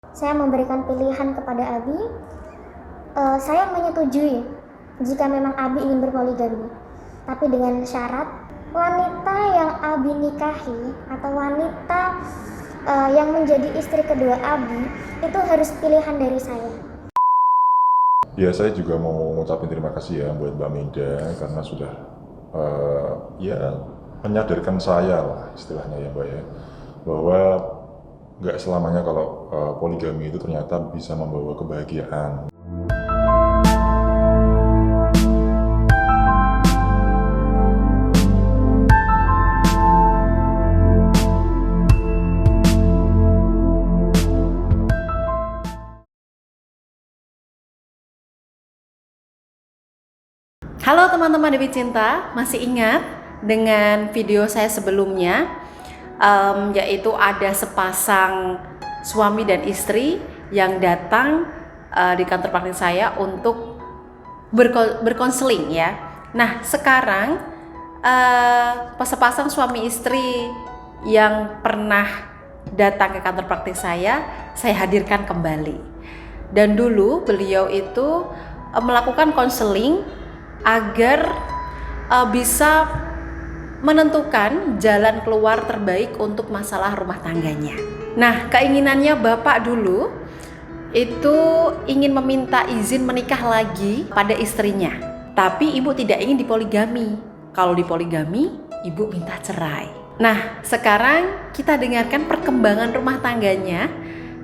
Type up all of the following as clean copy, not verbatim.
Saya memberikan pilihan kepada Abi. Saya menyetujui jika memang Abi ingin berpoligami, tapi dengan syarat wanita yang Abi nikahi atau wanita yang menjadi istri kedua Abi itu harus pilihan dari saya. Ya, saya juga mau ngucapin terima kasih ya buat Mbak Meda karena sudah ya menyadarkan saya lah istilahnya ya Mbak ya, bahwa nggak selamanya kalau poligami itu ternyata bisa membawa kebahagiaan. Halo teman-teman Dewi Cinta, masih ingat dengan video saya sebelumnya, yaitu ada sepasang suami dan istri yang datang di kantor praktik saya untuk berkonseling ya. Nah sekarang sepasang suami istri yang pernah datang ke kantor praktik saya hadirkan kembali. Dan dulu beliau itu melakukan konseling agar bisa menentukan jalan keluar terbaik untuk masalah rumah tangganya. Nah, keinginannya Bapak dulu itu ingin meminta izin menikah lagi pada istrinya. Tapi Ibu tidak ingin dipoligami. Kalau dipoligami, Ibu minta cerai. Nah, sekarang kita dengarkan perkembangan rumah tangganya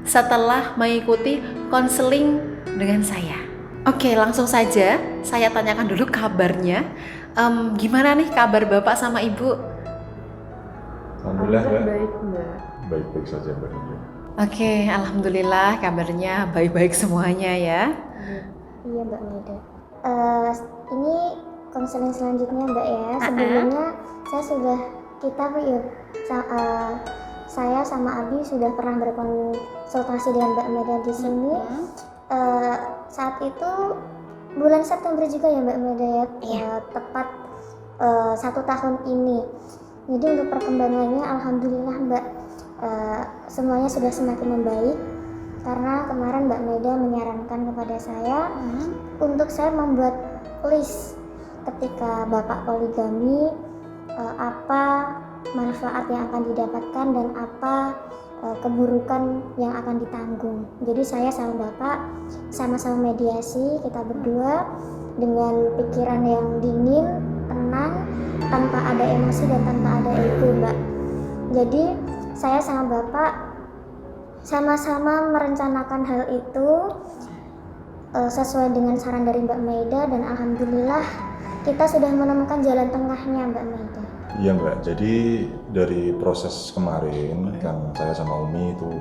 setelah mengikuti konseling dengan saya. Oke, langsung saja saya tanyakan dulu kabarnya. Gimana nih kabar Bapak sama Ibu? Alhamdulillah Mbak. Baik Mbak. Baik-baik saja Mbak. Oke, alhamdulillah kabarnya baik-baik semuanya ya. Iya Mbak Meda. Ini konseling selanjutnya Mbak ya. Sebelumnya saya sama Abi sudah pernah berkonsultasi dengan Mbak Meda di sini. Saat itu bulan September juga ya Mbak Meda ya, tepat 1 tahun ini. Jadi untuk perkembangannya alhamdulillah Mbak, semuanya sudah semakin membaik karena kemarin Mbak Meda menyarankan kepada saya untuk saya membuat list ketika Bapak poligami, apa manfaat yang akan didapatkan dan apa keburukan yang akan ditanggung. Jadi saya sama Bapak sama-sama mediasi, kita berdua dengan pikiran yang dingin, tenang, tanpa ada emosi dan tanpa ada ego Mbak. Jadi saya sama Bapak sama-sama merencanakan hal itu sesuai dengan saran dari Mbak Meda dan alhamdulillah kita sudah menemukan jalan tengahnya Mbak Meda. Iya Mbak, jadi dari proses kemarin kan saya sama Umi itu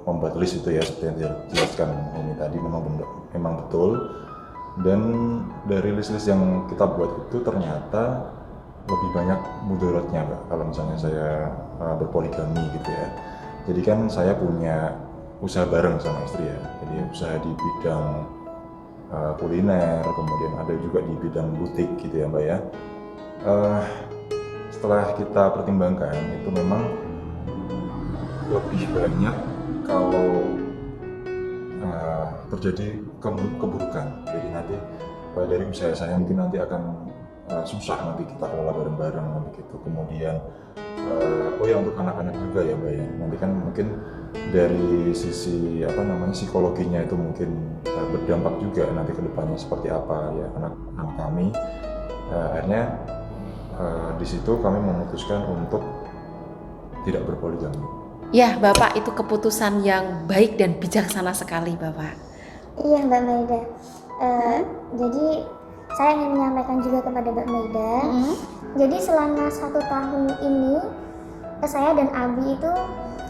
membuat list itu ya seperti yang dijelaskan Umi tadi memang betul. Dan dari list-list yang kita buat itu ternyata lebih banyak mudaratnya Mbak kalau misalnya saya berpoligami gitu ya. Jadi kan saya punya usaha bareng sama istri ya, jadi usaha di bidang kuliner, kemudian ada juga di bidang butik gitu ya Mbak ya. Setelah kita pertimbangkan itu memang lebih banyak kalau terjadi keburukan. Jadi nanti dari usaha saya mungkin nanti akan susah nanti kita kelola bareng-bareng begitu. Kemudian untuk anak-anak juga ya Mbak ya. Nanti kan mungkin dari sisi psikologinya itu mungkin berdampak juga nanti ke depannya seperti apa ya anak-anak kami. Akhirnya di situ kami memutuskan untuk tidak berpoligami. Ya, Bapak itu keputusan yang baik dan bijaksana sekali, Bapak. Iya Mbak Meda. Jadi saya ingin menyampaikan juga kepada Mbak Meda. Jadi selama 1 tahun ini saya dan Abi itu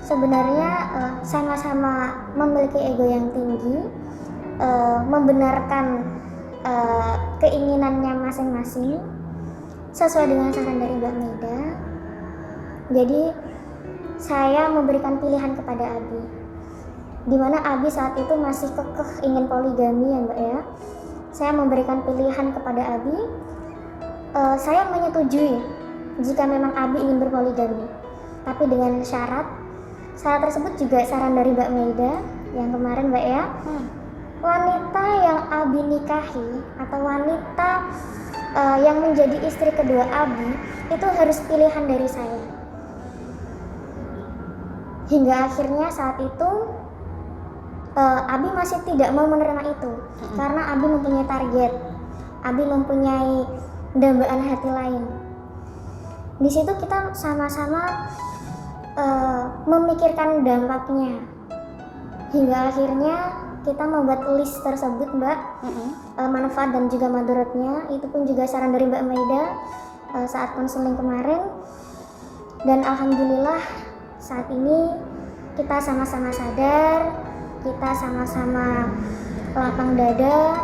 sebenarnya sama-sama memiliki ego yang tinggi, membenarkan keinginannya masing-masing sesuai dengan saran dari Mbak Meda. Jadi saya memberikan pilihan kepada Abi, dimana Abi saat itu masih kekeh ingin poligami ya Mbak ya. Saya memberikan pilihan kepada Abi. Saya menyetujui jika memang Abi ingin berpoligami, tapi dengan syarat saran tersebut juga saran dari Mbak Maida yang kemarin Mbak ya. Wanita yang Abi nikahi atau wanita yang menjadi istri kedua Abi itu harus pilihan dari saya. Hingga akhirnya saat itu Abi masih tidak mau menerima itu karena Abi mempunyai target, Abi mempunyai dambaan hati lain. Di situ kita sama-sama memikirkan dampaknya hingga akhirnya kita membuat list tersebut Mbak, manfaat dan juga mudaratnya. Itu pun juga saran dari Mbak Maida saat konseling kemarin, dan alhamdulillah saat ini kita sama-sama sadar, kita sama-sama lapang dada.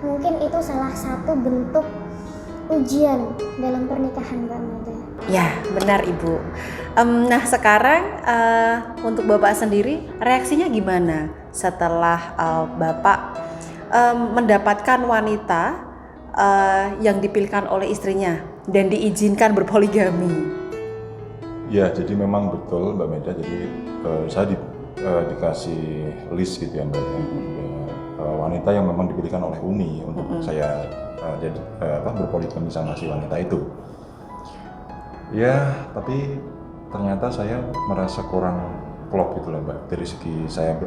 Mungkin itu salah satu bentuk ujian dalam pernikahan Mbak Maida. Ya, benar Ibu. Nah sekarang untuk Bapak sendiri reaksinya gimana setelah Bapak mendapatkan wanita yang dipilihkan oleh istrinya dan diizinkan berpoligami? Ya, jadi memang betul Mbak Maida. Jadi saya dikasih list gitu ya Mbak, wanita yang memang dipilihkan oleh Umi untuk saya jadi berpoligami sama si wanita itu. Ya, tapi ternyata saya merasa kurang klop gitu lah Mbak, dari segi saya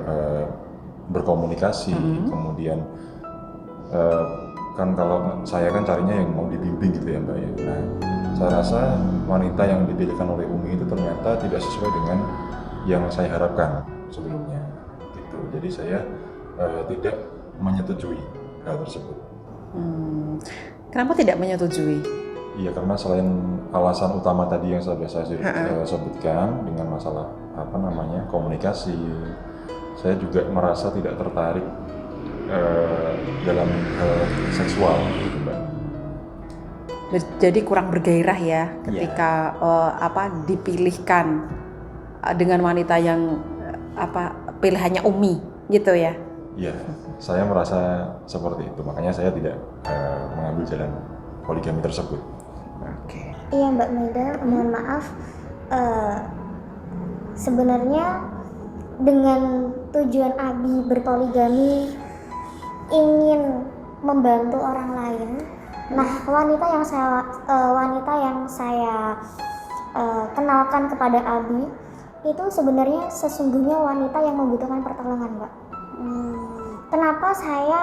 berkomunikasi, kemudian kan kalau saya kan carinya yang mau dibimbing gitu ya Mbak ya. Nah, saya rasa wanita yang dipilihkan oleh Umi itu ternyata tidak sesuai dengan yang saya harapkan sebelumnya gitu. Jadi saya tidak menyetujui hal tersebut. Kenapa tidak menyetujui? Iya, karena selain alasan utama tadi yang sudah saya sebutkan dengan masalah komunikasi, saya juga merasa tidak tertarik dalam hal seksual gitu Mbak. Jadi kurang bergairah ya ketika dipilihkan dengan wanita yang pilihannya Umi gitu ya? Iya, saya merasa seperti itu, makanya saya tidak mengambil jalan poligami tersebut. Oke. Iya Mbak Maida, mohon maaf, sebenarnya dengan tujuan Abi berpoligami ingin membantu orang lain. Nah, wanita yang saya kenalkan kepada Abi itu sebenarnya sesungguhnya wanita yang membutuhkan pertolongan Mbak. Kenapa saya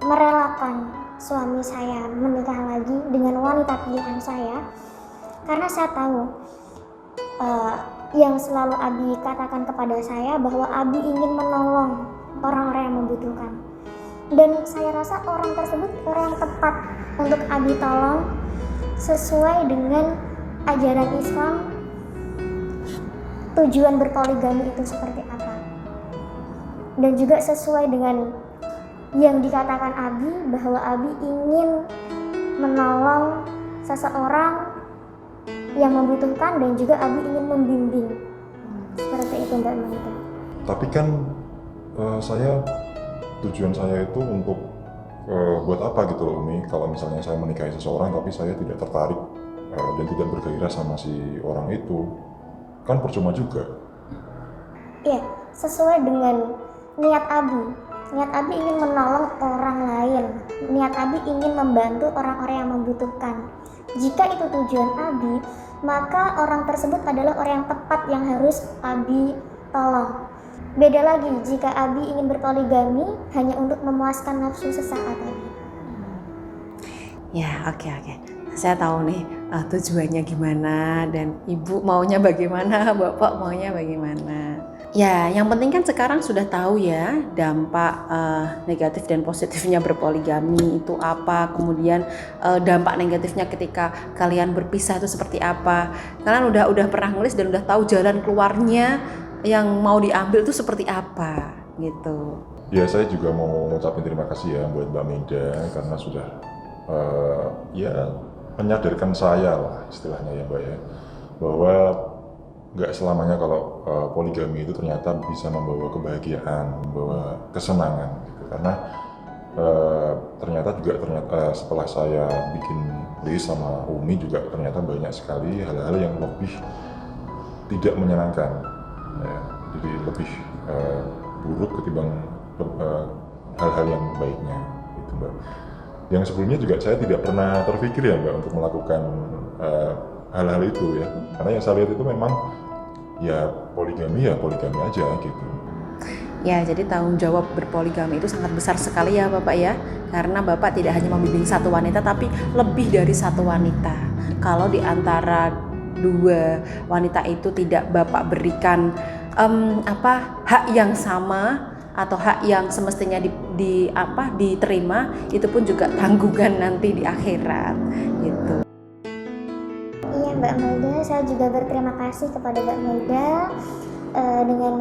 merelakan suami saya menikah lagi dengan wanita pilihan saya? Karena saya tahu yang selalu Abi katakan kepada saya bahwa Abi ingin menolong orang-orang yang membutuhkan, dan saya rasa orang tersebut orang yang tepat untuk Abi tolong sesuai dengan ajaran Islam. Tujuan berpoligami itu seperti apa, dan juga sesuai dengan yang dikatakan Abi bahwa Abi ingin menolong seseorang yang membutuhkan, dan juga Abi ingin membimbing. Seperti itu Mbak Maida. Tapi kan tujuan saya itu untuk buat apa gitu loh Umi, kalau misalnya saya menikahi seseorang tapi saya tidak tertarik dan tidak bergairah sama si orang itu, kan percuma juga. Iya, sesuai dengan niat Abi. Niat Abi ingin menolong orang lain. Niat Abi ingin membantu orang-orang yang membutuhkan. Jika itu tujuan Abi, maka orang tersebut adalah orang yang tepat yang harus Abi tolong. Beda lagi jika Abi ingin berpoligami hanya untuk memuaskan nafsu sesaat Abi. Ya, oke. Saya tahu nih tujuannya gimana dan Ibu maunya bagaimana, Bapak maunya bagaimana. Ya, yang penting kan sekarang sudah tahu ya dampak negatif dan positifnya berpoligami itu apa, kemudian dampak negatifnya ketika kalian berpisah itu seperti apa. Kalian udah pernah nulis dan udah tahu jalan keluarnya yang mau diambil itu seperti apa gitu. Ya, saya juga mau ngucapin terima kasih ya buat Mbak Maida karena sudah menyadarkan saya lah istilahnya ya Mbak ya, bahwa nggak selamanya kalau poligami itu ternyata bisa membawa kebahagiaan, membawa kesenangan gitu. Karena ternyata setelah saya bikin list sama Umi juga ternyata banyak sekali hal-hal yang lebih tidak menyenangkan, ya. Jadi lebih buruk ketimbang hal-hal yang baiknya, gitu Mbak. Yang sebelumnya juga saya tidak pernah terpikir ya Mbak untuk melakukan hal-hal itu ya, karena yang saya lihat itu memang ya poligami aja gitu. Ya, jadi tanggung jawab berpoligami itu sangat besar sekali ya Bapak ya. Karena Bapak tidak hanya membimbing satu wanita, tapi lebih dari satu wanita. Kalau di antara dua wanita itu tidak Bapak berikan hak yang sama atau hak yang semestinya diterima, itu pun juga tanggungan nanti di akhirat gitu. Iya Mbak Maida, saya juga berterima kasih kepada Mbak Maida dengan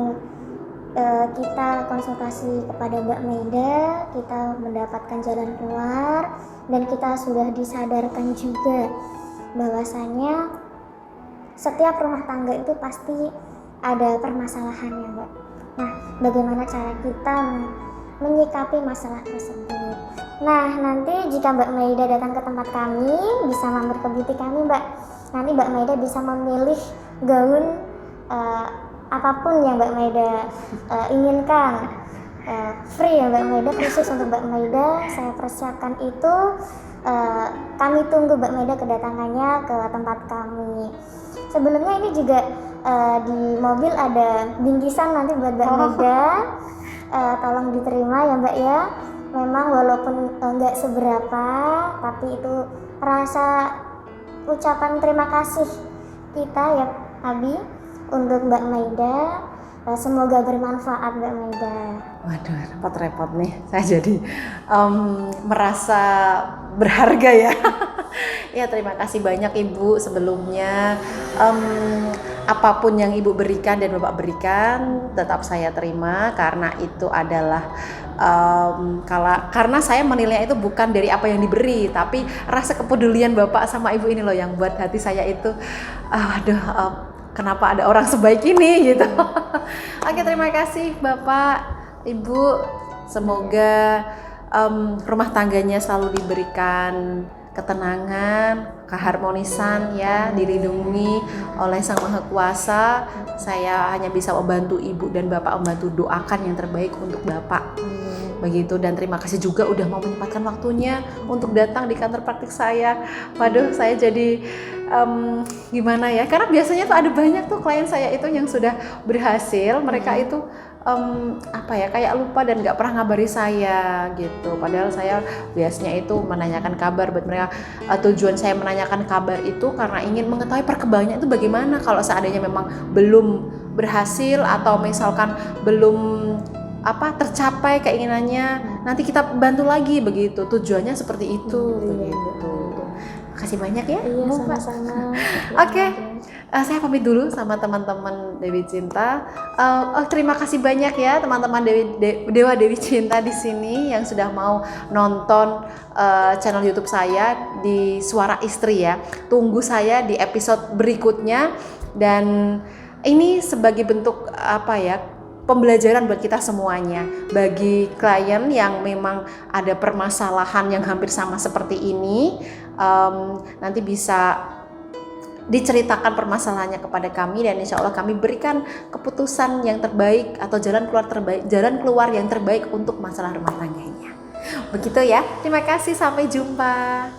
kita konsultasi kepada Mbak Maida, kita mendapatkan jalan keluar dan kita sudah disadarkan juga bahwasanya setiap rumah tangga itu pasti ada permasalahannya Mbak. Nah, bagaimana cara kita menyikapi masalah tersebut? Nah, nanti jika Mbak Maida datang ke tempat kami, bisa mampir ke butik kami Mbak. Nanti Mbak Maida bisa memilih gaun apapun yang Mbak Maida inginkan, free ya Mbak Maida, khusus untuk Mbak Maida saya persiapkan itu. Kami tunggu Mbak Maida kedatangannya ke tempat kami. Sebelumnya ini juga di mobil ada bingkisan nanti buat Mbak Maida, tolong diterima ya Mbak ya. Memang walaupun nggak seberapa, tapi itu rasa ucapan terima kasih kita ya Abi untuk Mbak Maida. Semoga bermanfaat Mbak Maida. Waduh, repot-repot nih. Saya jadi merasa berharga ya. Ya, terima kasih banyak Ibu sebelumnya. Apapun yang Ibu berikan dan Bapak berikan tetap saya terima, karena itu adalah karena saya menilai itu bukan dari apa yang diberi, tapi rasa kepedulian Bapak sama Ibu ini loh yang buat hati saya itu kenapa ada orang sebaik ini gitu. Oke, terima kasih Bapak, Ibu. Semoga rumah tangganya selalu diberikan ketenangan, keharmonisan ya, dilindungi oleh Sang Maha Kuasa. Saya hanya bisa membantu Ibu dan Bapak membantu doakan yang terbaik untuk Bapak. Begitu, dan terima kasih juga udah mau menyempatkan waktunya untuk datang di kantor praktik saya. Waduh, saya jadi gimana ya, karena biasanya tuh ada banyak tuh klien saya itu yang sudah berhasil, mereka itu kayak lupa dan nggak pernah ngabari saya gitu. Padahal saya biasanya itu menanyakan kabar buat mereka. Tujuan saya menanyakan kabar itu karena ingin mengetahui perkembangannya itu bagaimana. Kalau seandainya memang belum berhasil atau misalkan belum tercapai keinginannya, nanti kita bantu lagi begitu. Tujuannya seperti itu begitu. Makasih banyak ya. Iya, sama-sama. Oke. Saya pamit dulu sama teman-teman Dewi Cinta. Terima kasih banyak ya teman-teman Dewa Dewi Cinta di sini yang sudah mau nonton channel YouTube saya di Suara Istri ya. Tunggu saya di episode berikutnya, dan ini sebagai bentuk pembelajaran buat kita semuanya. Bagi klien yang memang ada permasalahan yang hampir sama seperti ini, nanti bisa diceritakan permasalahannya kepada kami, dan insya Allah kami berikan keputusan yang terbaik atau jalan keluar yang terbaik untuk masalah rumah tangganya. Begitu ya. Terima kasih, sampai jumpa.